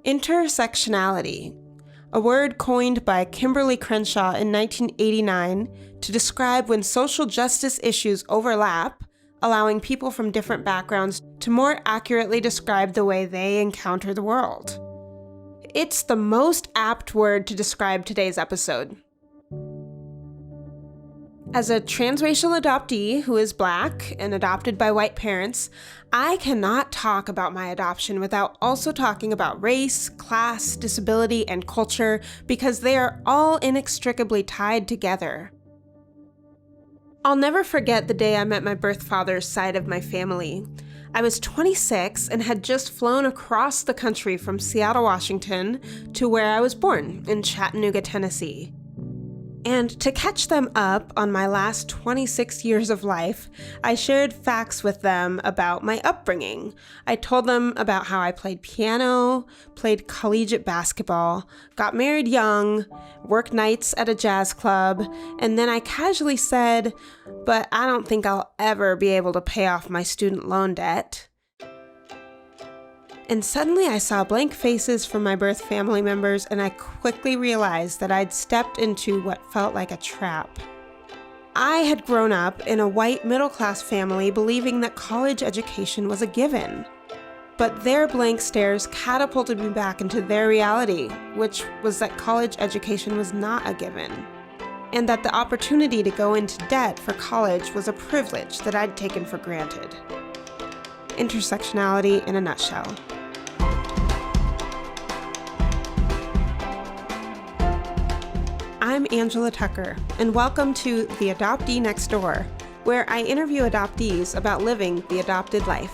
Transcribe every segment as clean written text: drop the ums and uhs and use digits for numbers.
Intersectionality, a word coined by Kimberly Crenshaw in 1989 to describe when social justice issues overlap, allowing people from different backgrounds to more accurately describe the way they encounter the world. It's the most apt word to describe today's episode. As a transracial adoptee who is Black and adopted by white parents, I cannot talk about my adoption without also talking about race, class, disability, and culture because they are all inextricably tied together. I'll never forget the day I met my birth father's side of my family. I was 26 and had just flown across the country from Seattle, Washington, to where I was born, in Chattanooga, Tennessee. And to catch them up on my last 26 years of life, I shared facts with them about my upbringing. I told them about how I played piano, played collegiate basketball, got married young, worked nights at a jazz club, and then I casually said, "But I don't think I'll ever be able to pay off my student loan debt." And suddenly I saw blank faces from my birth family members, and I quickly realized that I'd stepped into what felt like a trap. I had grown up in a white middle-class family believing that college education was a given. But their blank stares catapulted me back into their reality, which was that college education was not a given, and that the opportunity to go into debt for college was a privilege that I'd taken for granted. Intersectionality in a nutshell. I'm Angela Tucker, and welcome to The Adoptee Next Door, where I interview adoptees about living the adopted life.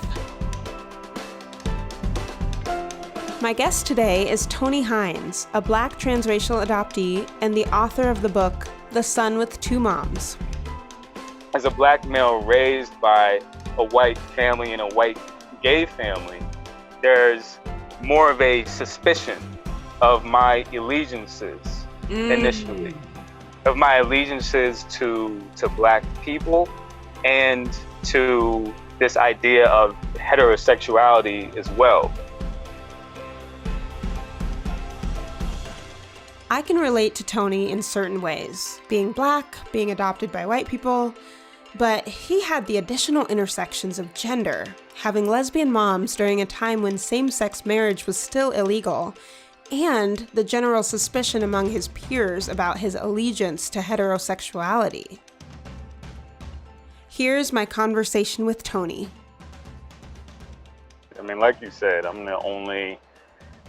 My guest today is Tony Hynes, a Black transracial adoptee and the author of the book, The Son with Two Moms. As a Black male raised by a white family and a white gay family, there's more of a suspicion of my allegiances initially, of my allegiances to Black people and to this idea of heterosexuality as well. I can relate to Tony in certain ways, being Black, being adopted by white people, but he had the additional intersections of gender, having lesbian moms during a time when same-sex marriage was still illegal, and the general suspicion among his peers about his allegiance to heterosexuality. Here's my conversation with Tony. I mean, like you said, I'm the only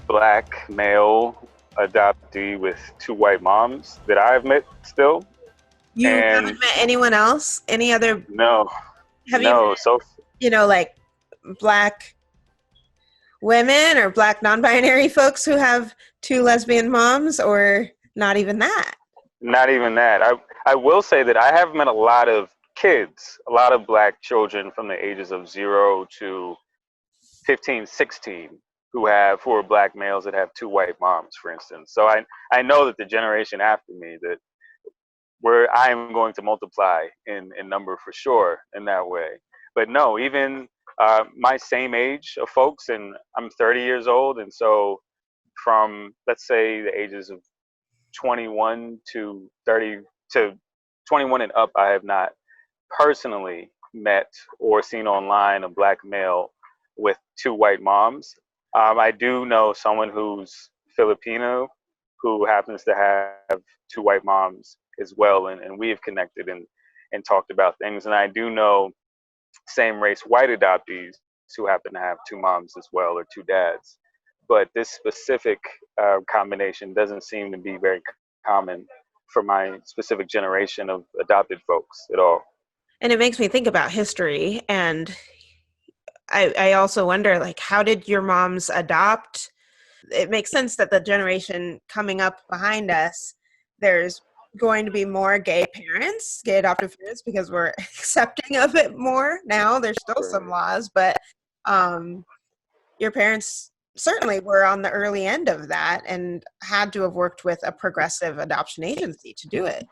Black male adoptee with two white moms that I've met still. You haven't met anyone else? Any other? No. Have no, you met, like Black women or Black non-binary folks who have two lesbian moms, or not even that? Not even that. I will say that I have met a lot of kids, a lot of Black children from the ages of 0 to 15, 16 who are Black males that have two white moms, for instance. So I know that the generation after me, that where I am going to multiply in number for sure in that way. But no, even my same age of folks, and I'm 30 years old, and so from, let's say, the ages of 21 to 30 to 21 and up, I have not personally met or seen online a Black male with two white moms. I do know someone who's Filipino who happens to have two white moms as well, and we have connected and talked about things. And I do know same race white adoptees who happen to have two moms as well, or two dads. But this specific combination doesn't seem to be very common for my specific generation of adopted folks at all. And it makes me think about history, and I also wonder, like, how did your moms adopt? It makes sense that the generation coming up behind us, there's going to be more gay parents, gay adoptive parents, because we're accepting of it more now. There's still some laws, but your parents certainly were on the early end of that and had to have worked with a progressive adoption agency to do it.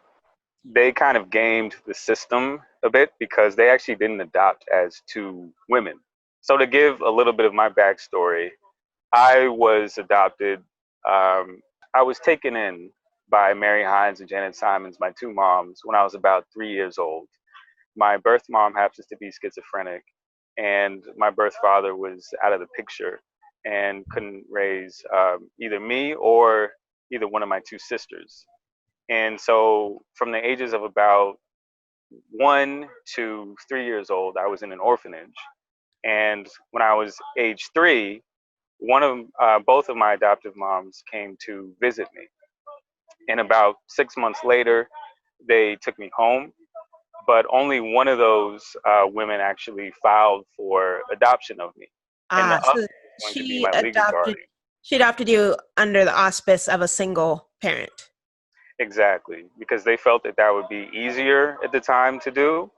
They kind of gamed the system a bit because they actually didn't adopt as two women. So to give a little bit of my backstory, I was adopted. Um, I was taken in by Mary Hynes and Janet Simons, my two moms, when I was about 3 years old. My birth mom happens to be schizophrenic, and my birth father was out of the picture and couldn't raise either me or either one of my two sisters. And so, from the ages of about 1 to 3 years old, I was in an orphanage. And when I was age three, both of my adoptive moms came to visit me. And about 6 months later, they took me home. But only one of those women actually filed for adoption of me, and the Ah, other so is going to be she my legal adopted guardian. she adopted you under the auspice of a single parent. Exactly, because they felt that that would be easier at the time to do.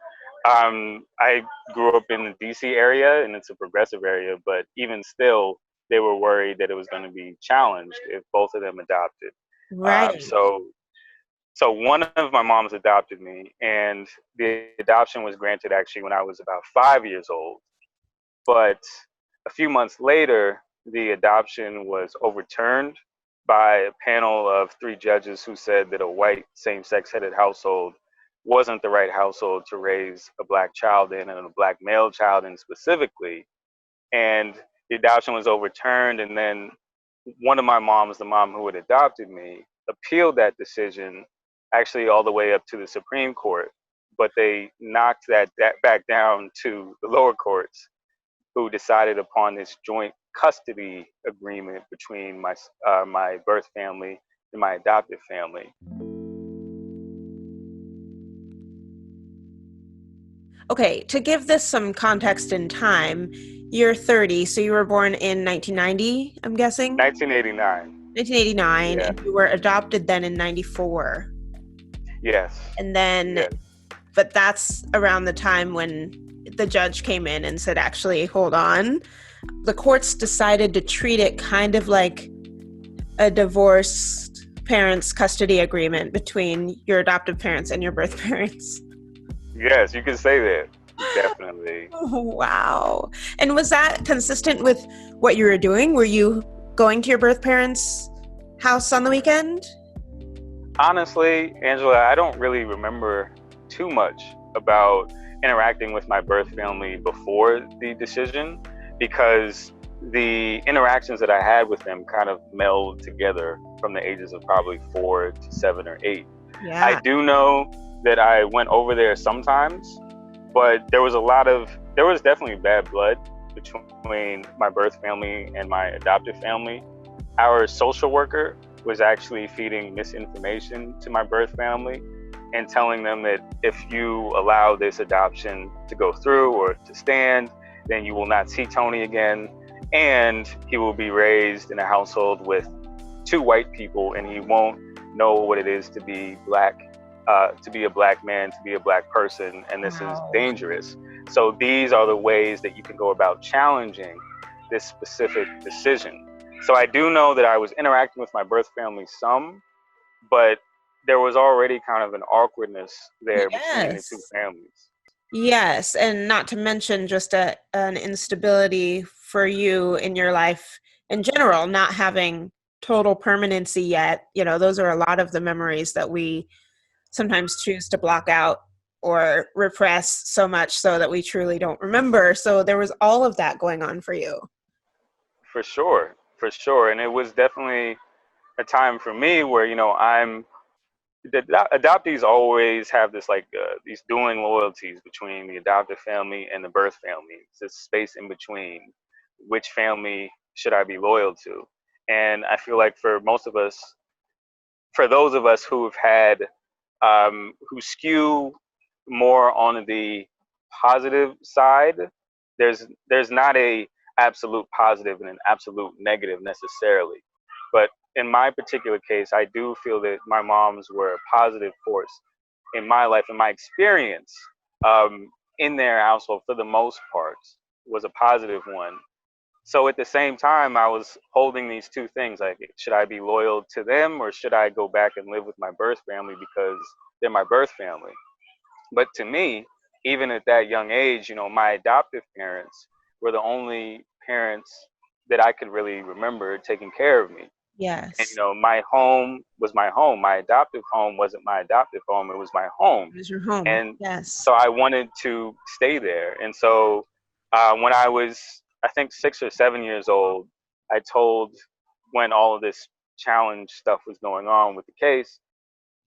I grew up in the DC area, and it's a progressive area, but even still, they were worried that it was going to be challenged if both of them adopted. Um, Right. so, so one of my moms adopted me, and the adoption was granted actually when I was about 5 years old. But a few months later, the adoption was overturned by a panel of three judges who said that a white same sex headed household wasn't the right household to raise a black child in, and a black male child in specifically. And the adoption was overturned. And then one of my moms, the mom who had adopted me, appealed that decision actually all the way up to the Supreme Court. But they knocked that back down to the lower courts, who decided upon this joint custody agreement between my birth family and my adoptive family. Okay, to give this some context in time, you're 30, so you were born in 1990, I'm guessing? 1989. 1989, Yeah. and you were adopted then in 94. Yes. And then, Yes. but that's around the time when the judge came in and said, actually, hold on. The courts decided to treat it kind of like a divorced parents' custody agreement between your adoptive parents and your birth parents. Yes, you can say that. Definitely. Oh, wow. And was that consistent with what you were doing? Were you going to your birth parents' house on the weekend? Honestly, Angela, I don't really remember too much about interacting with my birth family before the decision, because the interactions that I had with them kind of meld together from the ages of probably 4 to 7 or 8. I Yeah. do know that I went over there sometimes, but there was definitely bad blood between my birth family and my adoptive family. Our social worker was actually feeding misinformation to my birth family and telling them that if you allow this adoption to go through or to stand, then you will not see Tony again, and he will be raised in a household with two white people, and he won't know what it is to be black, to be a black man, to be a black person, and this is Wow. dangerous. So these are the ways that you can go about challenging this specific decision. So I do know that I was interacting with my birth family some, but there was already kind of an awkwardness there between the two Yes. families. Yes, and not to mention just an instability for you in your life in general, not having total permanency yet. You know, those are a lot of the memories that we sometimes choose to block out or repress so much so that we truly don't remember. So there was all of that going on for you. For sure, for sure. And it was definitely a time for me where, the adoptees always have this these dueling loyalties between the adoptive family and the birth family. It's this space in between. Which family should I be loyal to? And I feel like for most of us, for those of us who have had who skew more on the positive side, there's not a absolute positive and an absolute negative necessarily. But in my particular case, I do feel that my moms were a positive force in my life, and my experience um, in their household for the most part was a positive one. So at the same time, I was holding these two things, like, should I be loyal to them or should I go back and live with my birth family because they're my birth family? But to me, even at that young age, my adoptive parents were the only parents that I could really remember taking care of me. And Yes. my home was my home. My adoptive home wasn't my adoptive home. It was my home. It was your home. And Yes. so I wanted to stay there. And so when I was, I think, 6 or 7 years old, I told, when all of this challenge stuff was going on with the case,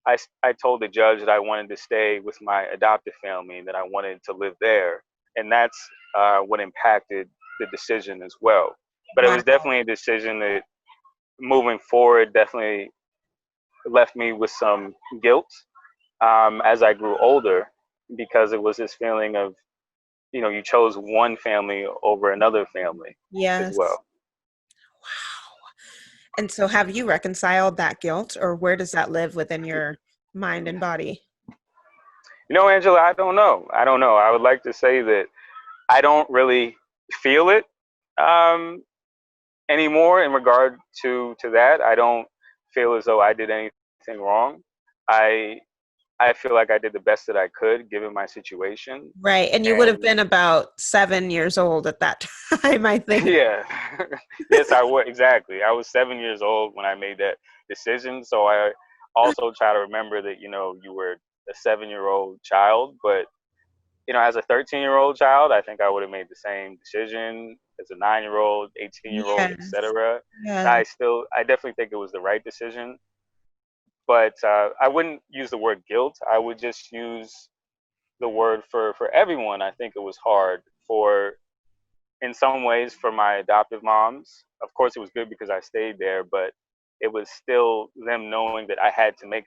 I told the judge that I wanted to stay with my adoptive family and that I wanted to live there. And that's what impacted the decision as well. But it was Wow. definitely a decision that, moving forward, definitely left me with some guilt as I grew older, because it was this feeling of, you chose one family over another family as Yes. well. Wow. And so have you reconciled that guilt, or where does that live within your mind and body? Angela, I don't know. I don't know. I would like to say that I don't really feel it um, anymore in regard to that. I don't feel as though I did anything wrong. I I feel like I did the best that I could given my situation. Right. And you would have And been about 7 years old at that time, I think. yeah, yes, I would. Exactly. I was 7 years old when I made that decision. So I also try to remember that, you were a 7-year-old child, but, as a 13-year-old child, I think I would have made the same decision as a 9-year-old, 18-year-old, Yes. etc. Yes. I definitely think it was the right decision, but I wouldn't use the word guilt. I would just use the word for everyone. I think it was hard for, in some ways, for my adoptive moms. Of course, it was good because I stayed there, but it was still them knowing that I had to make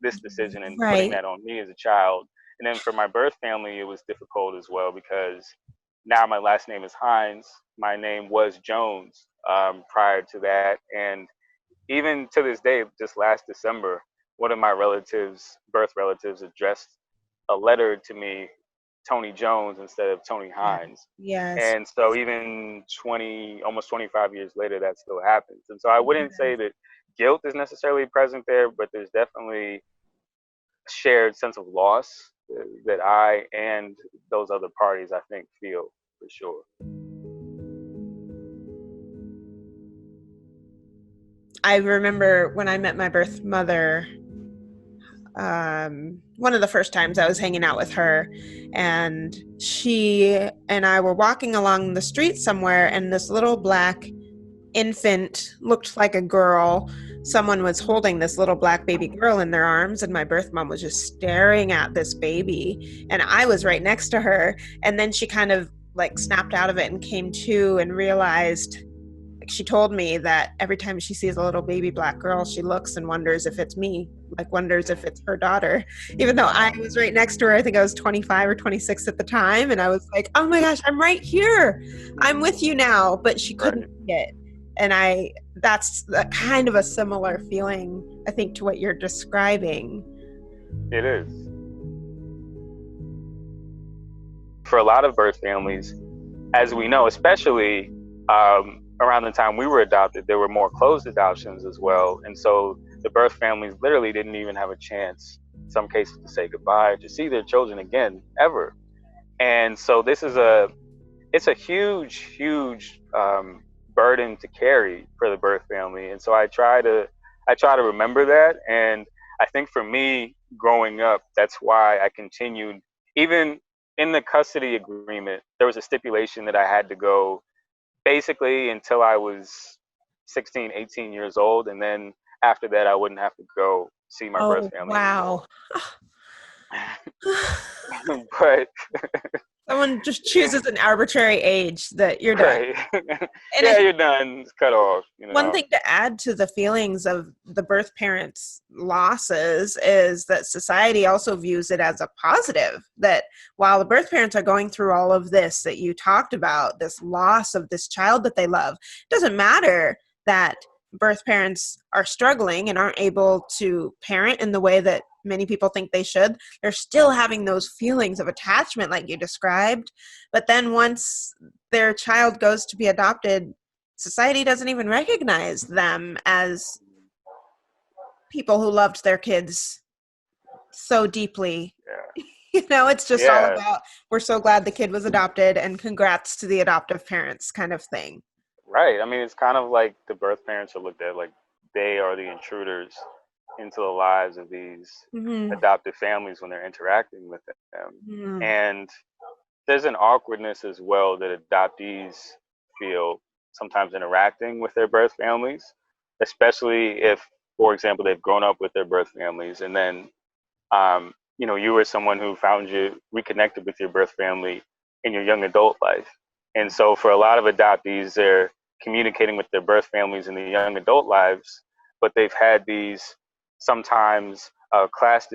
this decision and putting Right. that on me as a child. And then for my birth family, it was difficult as well, because now my last name is Hynes. My name was Jones prior to that. And even to this day, just last December, one of my relatives, birth relatives, addressed a letter to me, Tony Jones, instead of Tony Yeah. Hynes. Yes. And so even almost 25 years later, that still happens. And so I wouldn't say that guilt is necessarily present there, but there's definitely a shared sense of loss that I and those other parties, I think, feel for sure. I remember when I met my birth mother, one of the first times I was hanging out with her, and she and I were walking along the street somewhere, and this little black infant looked like a girl. Someone was holding this little black baby girl in their arms, and my birth mom was just staring at this baby, and I was right next to her. And then she kind of like snapped out of it and came to and realized, like, she told me that every time she sees a little baby black girl, she looks and wonders if it's me, like wonders if it's her daughter, even though I Wow. was right next to her. I think I was 25 or 26 at the time, and I was like, oh my gosh, I'm right here, I'm with you now. But she couldn't Right. see it. And that's kind of a similar feeling, I think, to what you're describing. It is. For a lot of birth families, as we know, especially around the time we were adopted, there were more closed adoptions as well. And so the birth families literally didn't even have a chance, in some cases, to say goodbye, to see their children again, ever. And so it's a huge burden to carry for the birth family. And so I try to remember that. And I think for me, growing up, that's why I continued. Even in the custody agreement, there was a stipulation that I had to go basically until I was 16, 18 years old. And then after that, I wouldn't have to go see my birth Oh, family anymore. wow. But Someone just chooses an arbitrary age that you're done. right. And I Yeah, think you're done. It's cut off, one thing to add to the feelings of the birth parents' losses is that society also views it as a positive. That while the birth parents are going through all of this that you talked about, this loss of this child that they love, it doesn't matter that birth parents are struggling and aren't able to parent in the way that many people think they should. They're still having those feelings of attachment, like you described. But then once their child goes to be adopted, society doesn't even recognize them as people who loved their kids so deeply. Yeah. It's just all Yeah. about, we're so glad the kid was adopted and congrats to the adoptive parents kind of thing. Right. I mean, it's kind of like the birth parents are looked at like they are the intruders into the lives of these Hmm. adoptive families when they're interacting with them. Hmm. And there's an awkwardness as well that adoptees feel sometimes interacting with their birth families, especially if, for example, they've grown up with their birth families and then you were someone who found you reconnected with your birth family in your young adult life. And so for a lot of adoptees, they're communicating with their birth families in the young adult lives, but they've had these sometimes class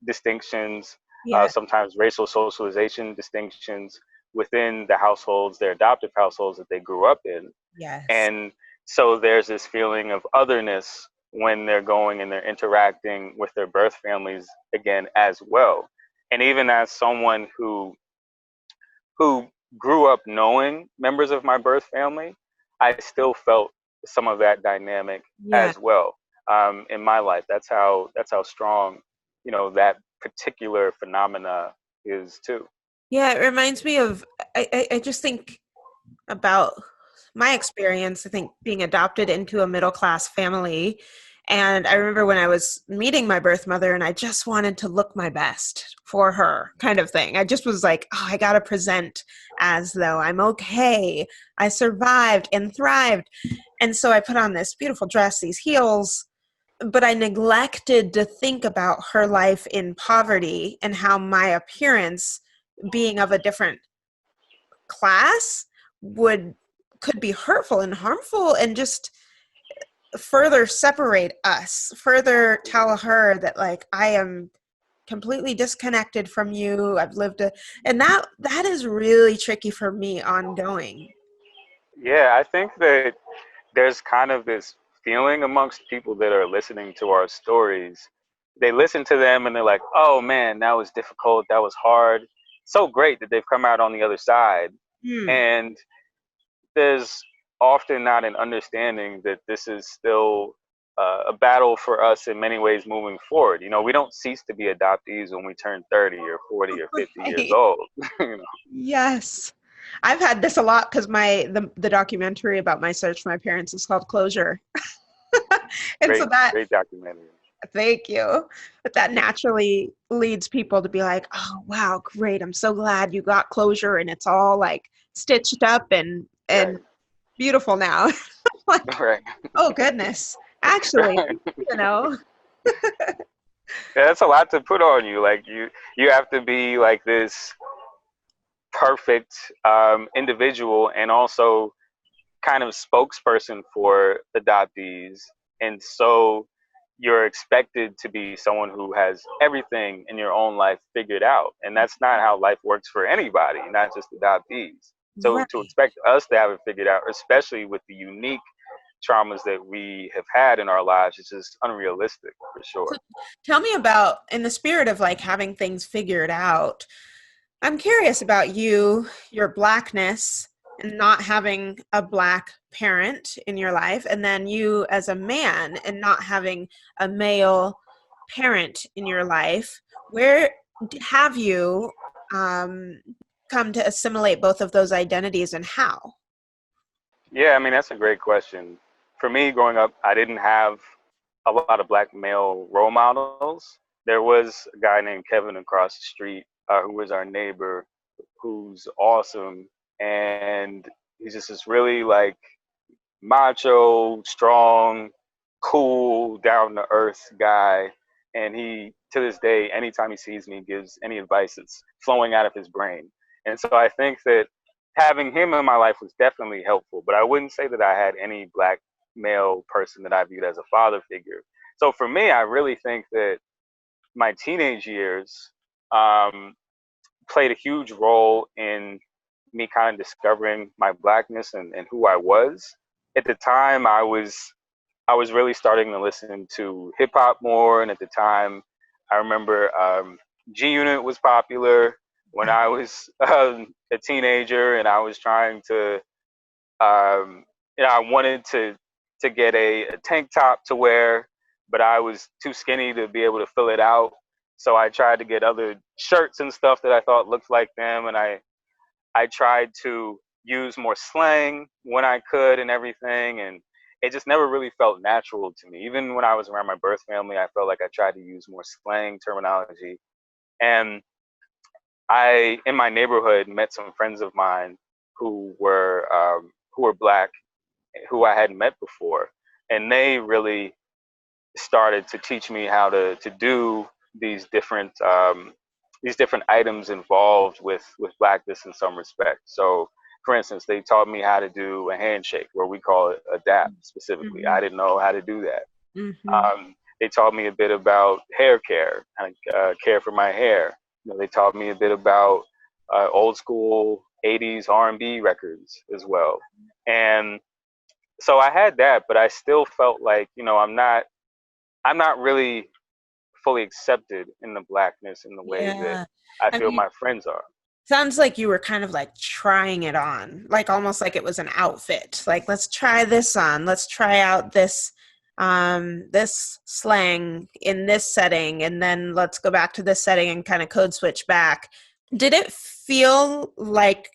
distinctions, Yeah. sometimes racial socialization distinctions within the households, their adoptive households that they grew up in. Yes. And so there's this feeling of otherness when they're going and they're interacting with their birth families again as well. And even as someone who grew up knowing members of my birth family, I still felt some of that dynamic Yeah. as well in my life. That's how strong that particular phenomena is too. Yeah, it reminds me of I just think about my experience, I think being adopted into a middle class family. And I remember when I was meeting my birth mother and I just wanted to look my best for her, kind of thing. I just was like, oh, I got to present as though I'm okay. I survived and thrived. And so I put on this beautiful dress, these heels, but I neglected to think about her life in poverty and how my appearance, being of a different class, would could be hurtful and harmful and just further separate us, further tell her that like I am completely disconnected from you. I've lived a and that is really tricky for me ongoing. Yeah, I think that there's kind of this feeling amongst people that are listening to our stories. They listen to them and they're like, oh man, that was difficult. That was hard. So great that they've come out on the other side. Hmm. And there's often not an understanding that this is still a battle for us in many ways moving forward. We don't cease to be adoptees when we turn 30 or 40 or 50 years Right. old. you know, Yes. I've had this a lot because the documentary about my search for my parents is called Closure. And so great, that great documentary. thank you. But that naturally leads people to be like, oh wow, great. I'm so glad you got closure and it's all like stitched up and Right, beautiful now. Like, right. oh goodness. Actually, you know. Yeah, that's a lot to put on you. Like you have to be like this perfect individual and also kind of spokesperson for adoptees. And so you're expected to be someone who has everything in your own life figured out. And that's not how life works for anybody, not just adoptees. So to Right. expect us to have it figured out, especially with the unique traumas that we have had in our lives, is just unrealistic for So sure. tell me about, in the spirit of like having things figured out, I'm curious about you, your blackness, and not having a black parent in your life, and then you as a man and not having a male parent in your life. Where have you um, come to assimilate both of those identities and how? Yeah, I mean, that's a great question. For me, growing up, I didn't have a lot of black male role models. There was a guy named Kevin across the street who was our neighbor, who's awesome. And he's just this really like macho, strong, cool, down to earth guy. And he, to this day, anytime he sees me, gives any advice that's flowing out of his brain. And so I think that having him in my life was definitely helpful, but I wouldn't say that I had any black male person that I viewed as a father figure. So for me, I really think that my teenage years um, played a huge role in me kind of discovering my blackness and who I was. At the time, I was really starting to listen to hip hop more, and at the time, I remember G Unit was popular when I was a teenager, and I was trying to, I wanted to get a tank top to wear, but I was too skinny to be able to fill it out. So I tried to get other shirts and stuff that I thought looked like them, and I tried to use more slang when I could and everything. And it just never really felt natural to me. Even when I was around my birth family, I felt like I tried to use more slang terminology. And I, in my neighborhood, met some friends of mine who were black, who I hadn't met before, and they really started to teach me how to do these different items involved with blackness in some respect. So, for instance, they taught me how to do a handshake, where we call it a dap specifically. I Mm-hmm. didn't know how to do that. Mm-hmm. They taught me a bit about hair care, and care for my hair. They taught me a bit about old school '80s R&B records as well. And so I had that, but I still felt like, I'm not really fully accepted in the blackness in the way that Yeah. I I feel mean, my friends are. sounds like you were kind of like trying it on, like almost like it was an outfit. Like, let's try this on. Let's try out this slang in this setting, and then let's go back to this setting and kind of code switch back. Did it feel like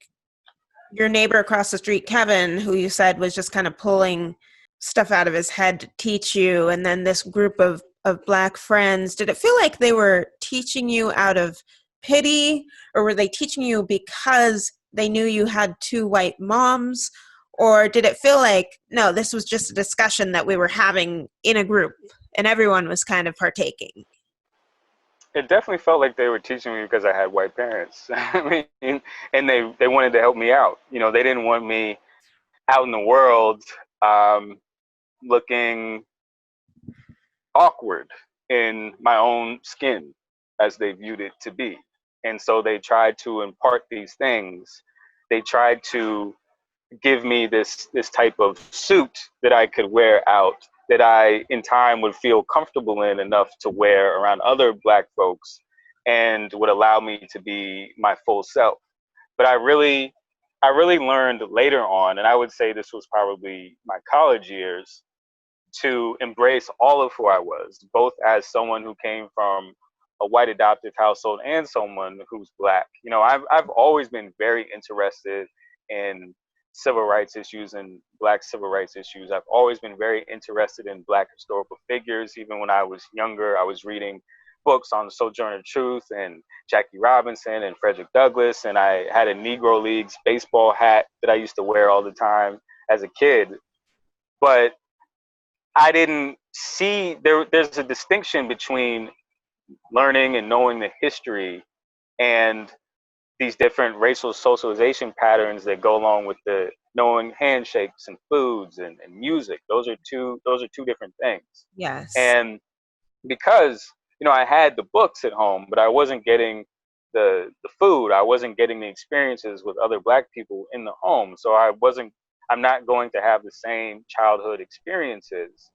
your neighbor across the street, Kevin, who you said was just kind of pulling stuff out of his head to teach you, and then this group of black friends, did it feel like they were teaching you out of pity, or were they teaching you because they knew you had two white moms? Or did it feel like, no, this was just a discussion that we were having in a group and everyone was kind of partaking? It definitely felt like they were teaching me because I had white parents. I mean, and they wanted to help me out. They didn't want me out in the world um, looking awkward in my own skin as they viewed it to be. And so they tried to impart these things. They tried to give me this type of suit that I could wear out, that I in time would feel comfortable in enough to wear around other black folks, and would allow me to be my full self. But I really learned later on, and I would say this was probably my college years, to embrace all of who I was, both as someone who came from a white adoptive household and someone who's black. I've always been very interested in civil rights issues and black civil rights issues. I've always been very interested in black historical figures. Even when I was younger, I was reading books on Sojourner Truth and Jackie Robinson and Frederick Douglass, and I had a Negro Leagues baseball hat that I used to wear all the time as a kid. But I didn't see there's a distinction between learning and knowing the history and these different racial socialization patterns that go along with the knowing handshakes and foods and music. Those are two different things. Yes. And because I had the books at home, but I wasn't getting the food. I wasn't getting the experiences with other black people in the home. So I'm not going to have the same childhood experiences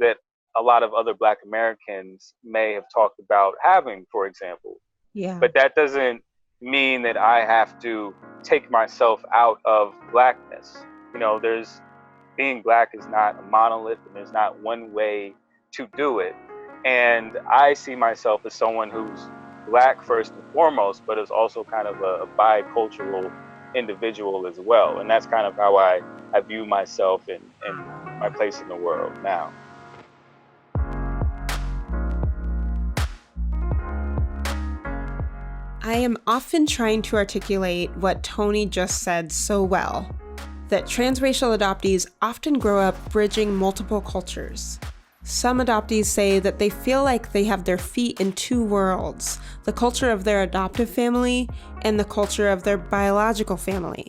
that a lot of other black Americans may have talked about having, for example. Yeah. But that doesn't mean that I have to take myself out of blackness. There's being black is not a monolith, and there's not one way to do it. And I see myself as someone who's black first and foremost, but is also kind of a bicultural individual as well. And that's kind of how I view myself and my place in the world now. I am often trying to articulate what Tony just said so well, that transracial adoptees often grow up bridging multiple cultures. Some adoptees say that they feel like they have their feet in two worlds, the culture of their adoptive family and the culture of their biological family.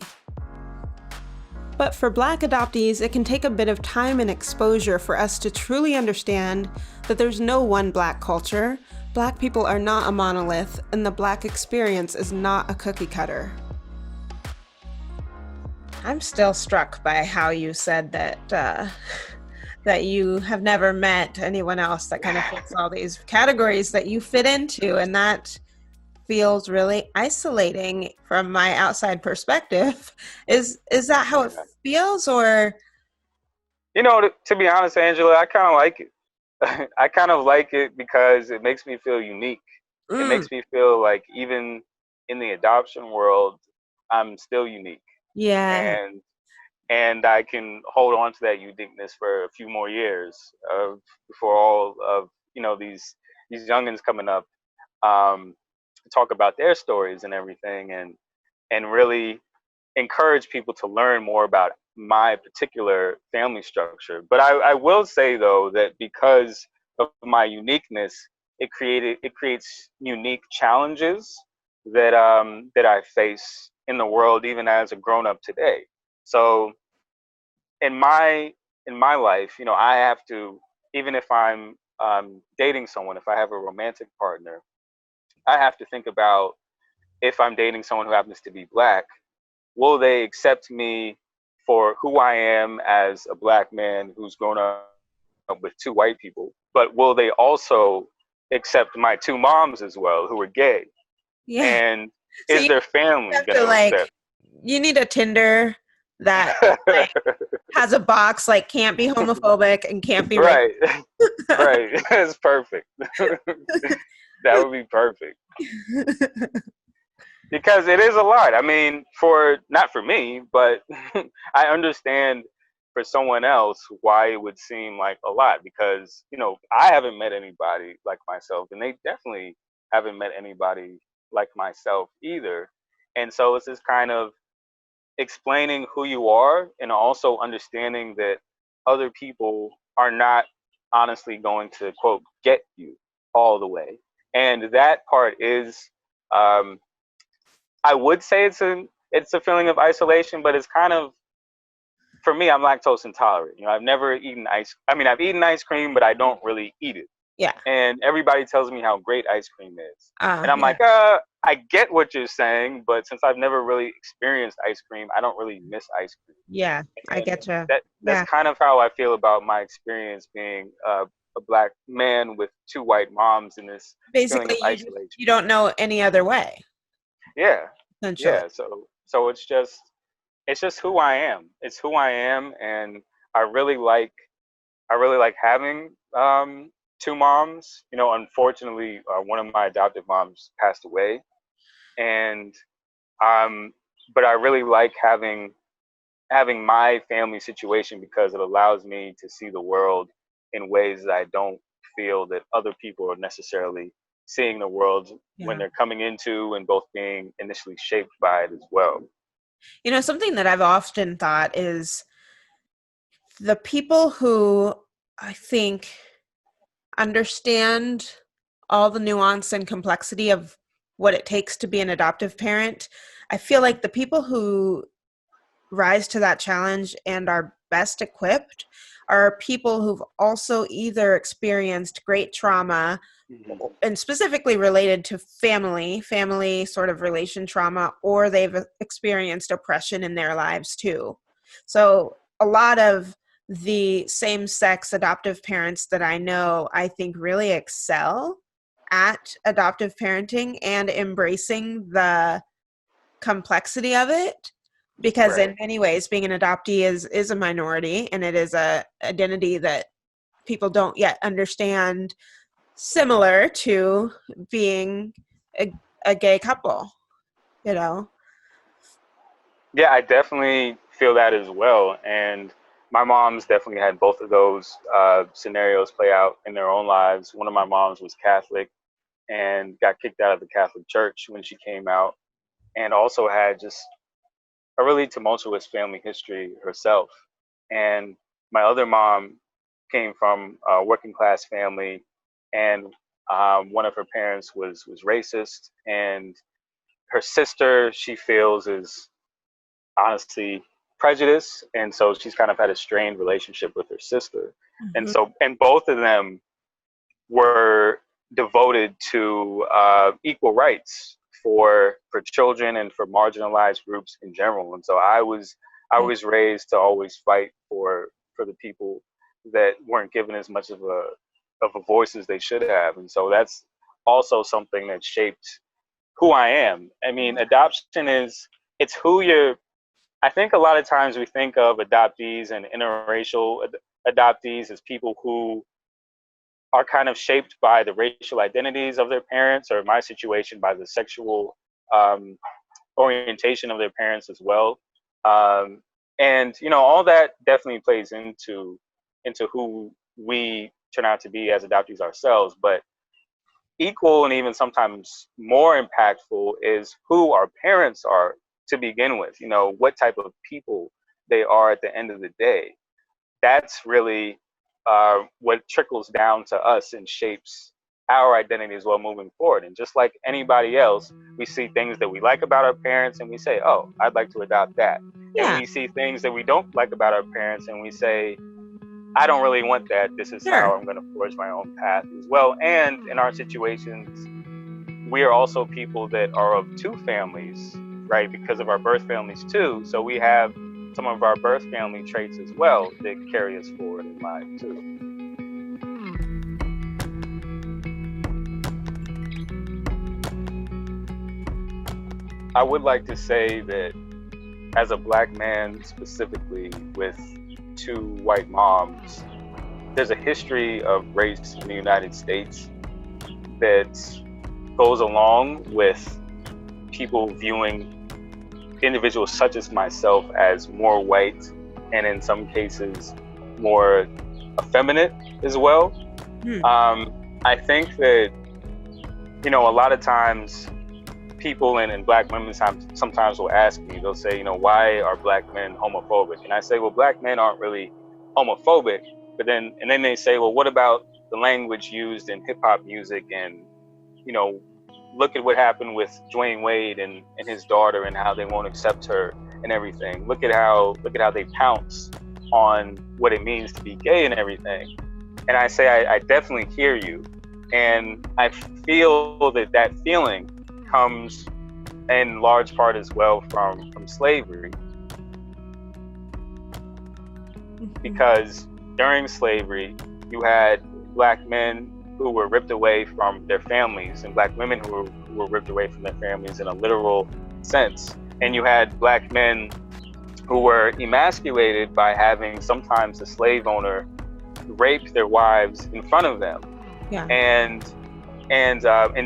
But for Black adoptees, it can take a bit of time and exposure for us to truly understand that there's no one Black culture. Black people are not a monolith, and the Black experience is not a cookie cutter. I'm still struck by how you said that you have never met anyone else that kind of fits all these categories that you fit into, and that feels really isolating from my outside perspective. Is that how it feels, or? To be honest, Angela, I kind of like it. I kind of like it because it makes me feel unique. It makes me feel like even in the adoption world, I'm still unique. Yeah. And I can hold on to that uniqueness for a few more years before all of these youngins coming up talk about their stories and everything, and really encourage people to learn more about my particular family structure. But I will say though that because of my uniqueness, it creates unique challenges that I face in the world even as a grown up today. So in my in my life, I have to, even if I'm dating someone, if I have a romantic partner, I have to think about, if I'm dating someone who happens to be black, will they accept me for who I am as a black man who's grown up with two white people, but will they also accept my two moms as well who are gay? Yeah. And So is you their family have going to to like, accept? you need a Tinder that like has a box like can't be homophobic and can't be racist. Right, right. That's perfect. That would be perfect. Because it is a lot. I mean, for not for me, but I understand for someone else why it would seem like a lot, because I haven't met anybody like myself, and they definitely haven't met anybody like myself either. And so it's this kind of explaining who you are, and also understanding that other people are not honestly going to quote get you all the way, and that part is um, I would say it's a feeling of isolation, but it's kind of, for me, I'm lactose intolerant. I've never eaten ice. I mean, I've eaten ice cream, but I don't really eat it. Yeah. And everybody tells me how great ice cream is, and I'm Yeah. like, I get what you're saying, but since I've never really experienced ice cream, I don't really miss ice cream. Yeah. I And get you. that's Yeah. kind of how I feel about my experience being a black man with two white moms in this feeling Basically, of isolation. you don't know any other way, Yeah, essentially. yeah. So it's just who I am. It's who I am, and I really like I really like having two moms. Unfortunately, one of my adoptive moms passed away, and um, but I really like having my family situation, because it allows me to see the world in ways that I don't feel that other people are necessarily seeing the world when Yeah. they're coming into, and both being initially shaped by it as well. Something that I've often thought is the people who I think understand all the nuance and complexity of what it takes to be an adoptive parent. I feel like the people who rise to that challenge and are best equipped are people who've also either experienced great trauma, Mhm. and specifically related to family sort of relation trauma, or they've experienced oppression in their lives too. So a lot of the same-sex adoptive parents that I know, I think really excel at adoptive parenting and embracing the complexity of it, because Right. in many ways being an adoptee is a minority, and it is a identity that people don't yet understand, similar to being a gay couple, you know? Yeah, I definitely feel that as well. And my mom's definitely had both of those scenarios play out in their own lives. One of my moms was Catholic and got kicked out of the Catholic Church when she came out, and also had just a really tumultuous family history herself. And my other mom came from a working class family, and one of her parents was racist, and her sister, she feels, is honestly prejudice, and so she's kind of had a strained relationship with her sister. And Mhm. so, and both of them were devoted to equal rights for children and for marginalized groups in general. And so I was raised to always fight for the people that weren't given as much of a voice as they should have. And so that's also something that shaped who I am. I mean, adoption is, it's who you're. I think a lot of times we think of adoptees and interracial adoptees as people who are kind of shaped by the racial identities of their parents, or in my situation, by the sexual um, orientation of their parents as well. Um, and all that definitely plays into who we turn out to be as adoptees ourselves. But equal and even sometimes more impactful is who our parents are to begin with. What type of people they are at the end of the day. That's really what trickles down to us and shapes our identity as well moving forward. And just like anybody else, we see things that we like about our parents and we say, oh, I'd like to adopt that. And Yeah, we see things that we don't like about our parents and we say, I don't really want that. This is sure. how I'm going to forge my own path as well. And in our situations, we are also people that are of two families, right? Because of our birth families too. So we have some of our birth family traits as well that carry us forward in life too. I would like to say that as a Black man specifically with two white moms, there's a history of race in the United States that goes along with people viewing individuals such as myself as more white and in some cases more effeminate as well. I think that, a lot of times people and Black women sometimes will ask me, they'll say, why are Black men homophobic? And I say, well, Black men aren't really homophobic. But then they say, well, what about the language used in hip hop music? And, look at what happened with Dwayne Wade and his daughter and how they won't accept her and everything. Look at how they pounce on what it means to be gay and everything. And I say, I definitely hear you. And I feel that feeling comes in large part as well from slavery. Because during slavery, you had Black men who were ripped away from their families and Black women who were ripped away from their families in a literal sense. And you had Black men who were emasculated by having sometimes the slave owner rape their wives in front of them. Yeah. And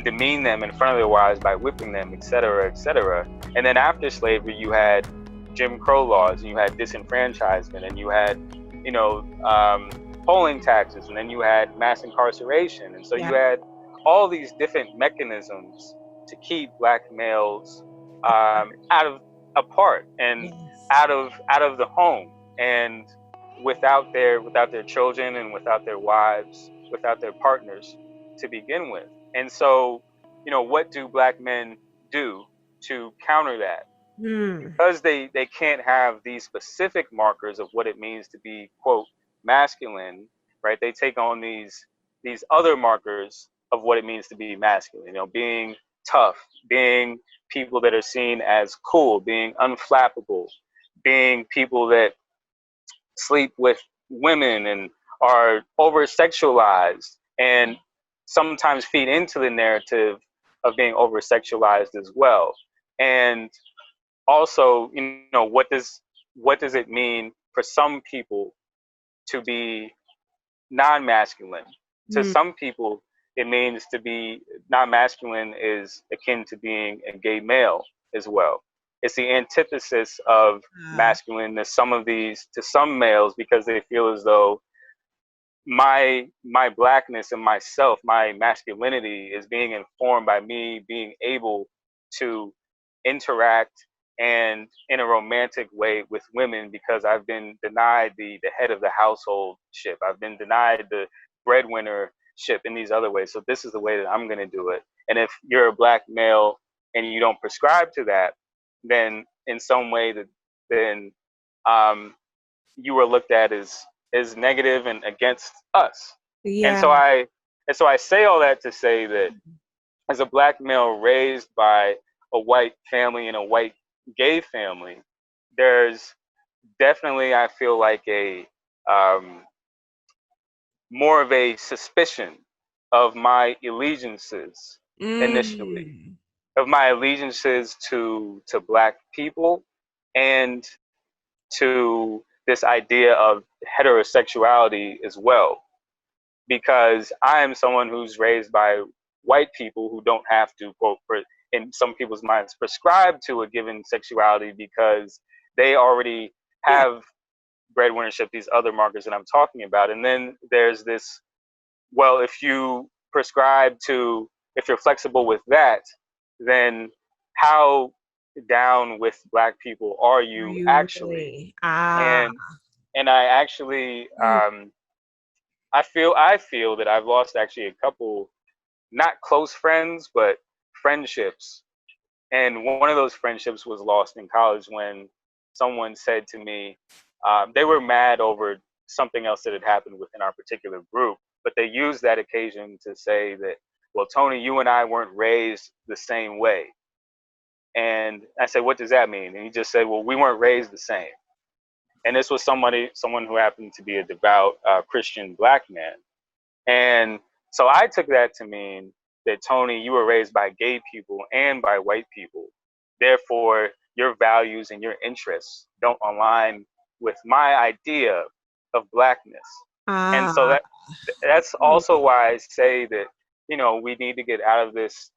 demean them in front of their wives by whipping them, et cetera, et cetera. And then after slavery, you had Jim Crow laws, and you had disenfranchisement, and you had, polling taxes, and then you had mass incarceration. And so you had all these different mechanisms to keep Black males apart and out of the home, and without their children and without their wives, without their partners to begin with. And so, what do Black men do to counter that? Because they can't have these specific markers of what it means to be, quote, masculine, right? They take on these other markers of what it means to be masculine, being tough, being people that are seen as cool, being unflappable, being people that sleep with women and are over sexualized and sometimes feed into the narrative of being over sexualized as well. And also, what does it mean for some people to be non-masculine? To some people, it means to be non-masculine is akin to being a gay male as well. It's the antithesis of masculine to some males, because they feel as though my Blackness and myself, my masculinity, is being informed by me being able to interact and in a romantic way with women, because I've been denied the head of the household ship. I've been denied the breadwinner ship in these other ways. So this is the way that I'm going to do it. And if you're a Black male and you don't prescribe to that, then in some way then you were looked at as negative and against us. Yeah. And so I say all that to say that as a Black male raised by a white family and a white gay family, there's definitely, I feel like, a more of a suspicion of my allegiances initially, of my allegiances to Black people and to this idea of heterosexuality as well, because I am someone who's raised by white people who don't have to, quote, in some people's minds, prescribe to a given sexuality, because they already have breadwinnership, these other markers that I'm talking about. And then there's this, well, if you prescribe to, if you're flexible with that, then how down with Black people are Are you you actually? really? And I actually, Mm. I feel that I've lost actually a couple, not close friends, but friendships. And one of those friendships was lost in college when someone said to me, they were mad over something else that had happened within our particular group, but they used that occasion to say that, well, Tony, you and I weren't raised the same way. And I said, what does that mean? And he just said, well, we weren't raised the same. And this was someone who happened to be a devout Christian Black man. And so I took that to mean that, Tony, you were raised by gay people and by white people. Therefore, your values and your interests don't align with my idea of Blackness. And so Ah. that's also why I say that, we need to get out of this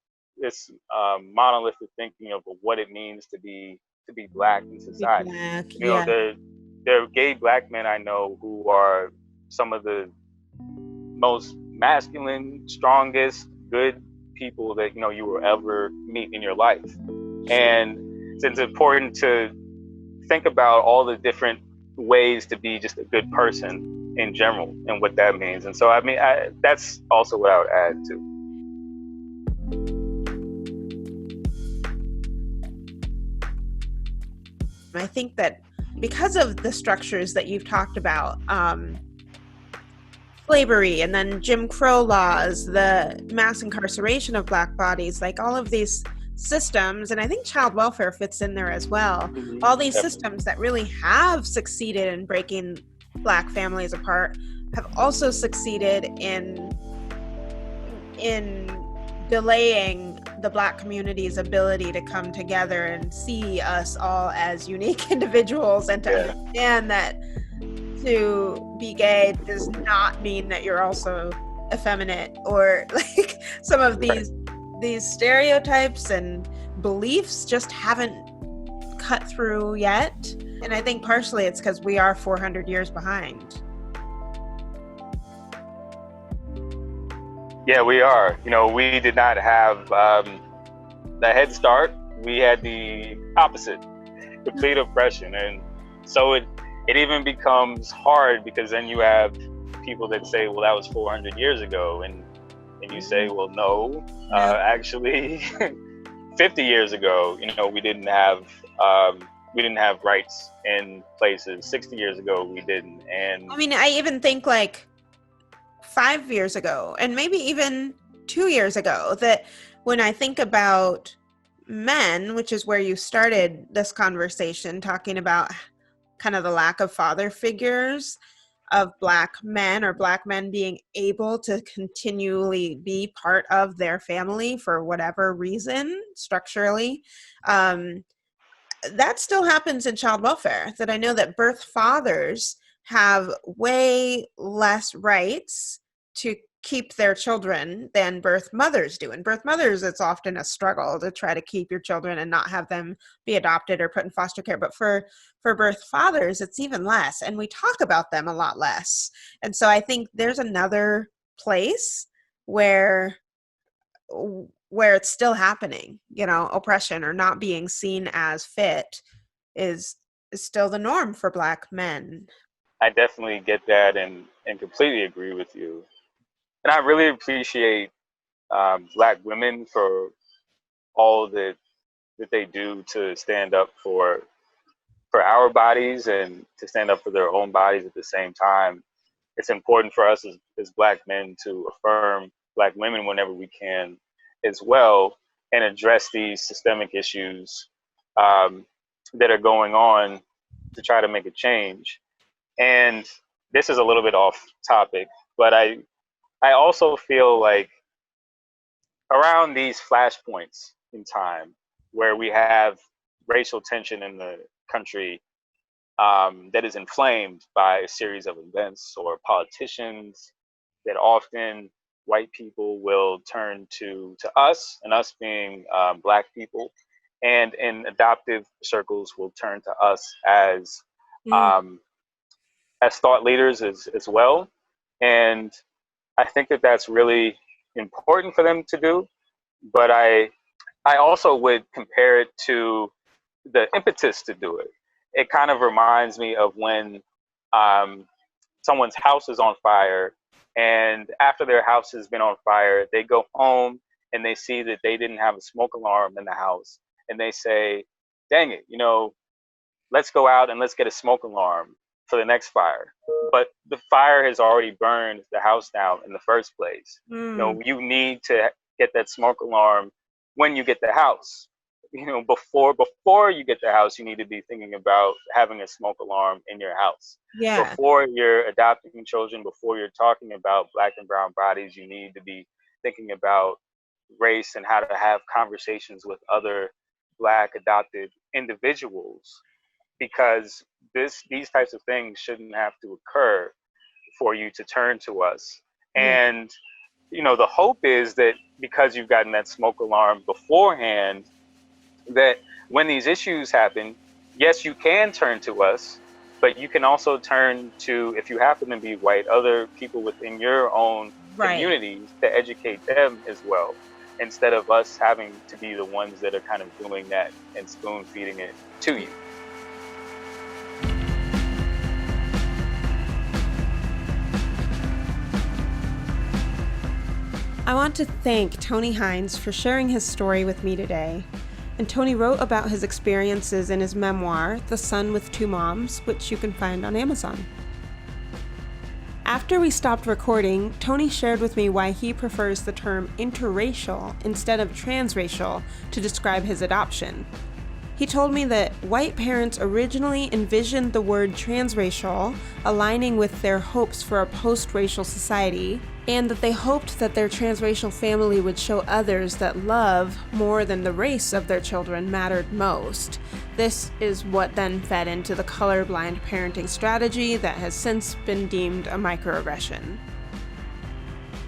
monolithic thinking of what it means to be Black in Be society. Black. Yeah. There are gay Black men I know who are some of the most masculine, strongest, good people that you will ever meet in your life. And it's important to think about all the different ways to be just a good person in general and what that means. And so, I mean, that's also what I would add to. I think that because of the structures that you've talked about, slavery and then Jim Crow laws, the mass incarceration of Black bodies, like all of these systems, and I think child welfare fits in there as well. All these systems that really have succeeded in breaking Black families apart have also succeeded in delaying the Black community's ability to come together and see us all as unique individuals, and to understand that to be gay does not mean that you're also effeminate, or like some of these stereotypes and beliefs just haven't cut through yet. And I think partially it's because we are 400 years behind. Yeah, we are. We did not have the head start. We had the opposite, complete oppression. And so it even becomes hard, because then you have people that say, well, that was 400 years ago. And you say, well, no, actually 50 years ago, we didn't have rights in places. 60 years ago, we didn't. And I mean, I even think like 5 years ago, and maybe even 2 years ago, that when I think about men, which is where you started this conversation, talking about kind of the lack of father figures of Black men, or Black men being able to continually be part of their family for whatever reason, structurally, that still happens in child welfare. That I know that birth fathers have way less rights to keep their children than birth mothers do. And birth mothers, it's often a struggle to try to keep your children and not have them be adopted or put in foster care. But for birth fathers, it's even less. And we talk about them a lot less. And so I think there's another place where it's still happening, oppression or not being seen as fit is still the norm for Black men. I definitely get that, and completely agree with you. And I really appreciate Black women for all that they do to stand up for our bodies, and to stand up for their own bodies at the same time. It's important for us as Black men to affirm Black women whenever we can as well, and address these systemic issues that are going on to try to make a change. And this is a little bit off topic, but I also feel like around these flashpoints in time where we have racial tension in the country, that is inflamed by a series of events or politicians, that often white people will turn to us, and us being Black people, and in adoptive circles will turn to us Mm. um, as thought leaders as well. And I think that that's really important for them to do. But I also would compare it to the impetus to do it. It kind of reminds me of when um, someone's house is on fire, and after their house has been on fire, they go home and they see that they didn't have a smoke alarm in the house, and they say, "Dang it, let's go out and let's get a smoke alarm for the next fire." But the fire has already burned the house down in the first place. Mm. You need to get that smoke alarm when you get the house. Before you get the house, you need to be thinking about having a smoke alarm in your house. Yeah. Before you're adopting children, before you're talking about Black and brown bodies, you need to be thinking about race and how to have conversations with other Black adopted individuals, because these types of things shouldn't have to occur for you to turn to us. Yeah. And the hope is that because you've gotten that smoke alarm beforehand, that when these issues happen, yes, you can turn to us, but you can also turn to, if you happen to be white, other people within your own Right. communities to educate them as well, instead of us having to be the ones that are kind of doing that and spoon feeding it to you. I want to thank Tony Hynes for sharing his story with me today. And Tony wrote about his experiences in his memoir, The Son with Two Moms, which you can find on Amazon. After we stopped recording, Tony shared with me why he prefers the term interracial instead of transracial to describe his adoption. He told me that white parents originally envisioned the word transracial aligning with their hopes for a post-racial society, and that they hoped that their transracial family would show others that love, more than the race of their children, mattered most. This is what then fed into the colorblind parenting strategy that has since been deemed a microaggression.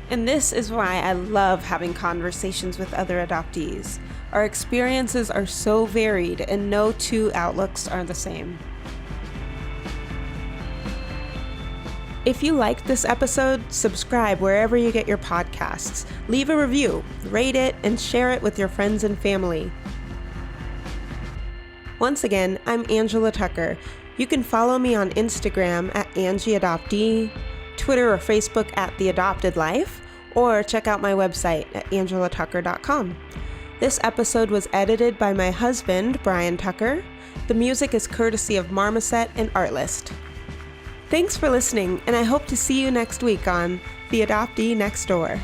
And this is why I love having conversations with other adoptees. Our experiences are so varied, and no two outlooks are the same. If you liked this episode, subscribe wherever you get your podcasts. Leave a review, rate it, and share it with your friends and family. Once again, I'm Angela Tucker. You can follow me on Instagram at AngieAdoptee, Twitter or Facebook at The Adopted Life, or check out my website at angelatucker.com. This episode was edited by my husband, Brian Tucker. The music is courtesy of Marmoset and Artlist. Thanks for listening, and I hope to see you next week on The Adoptee Next Door.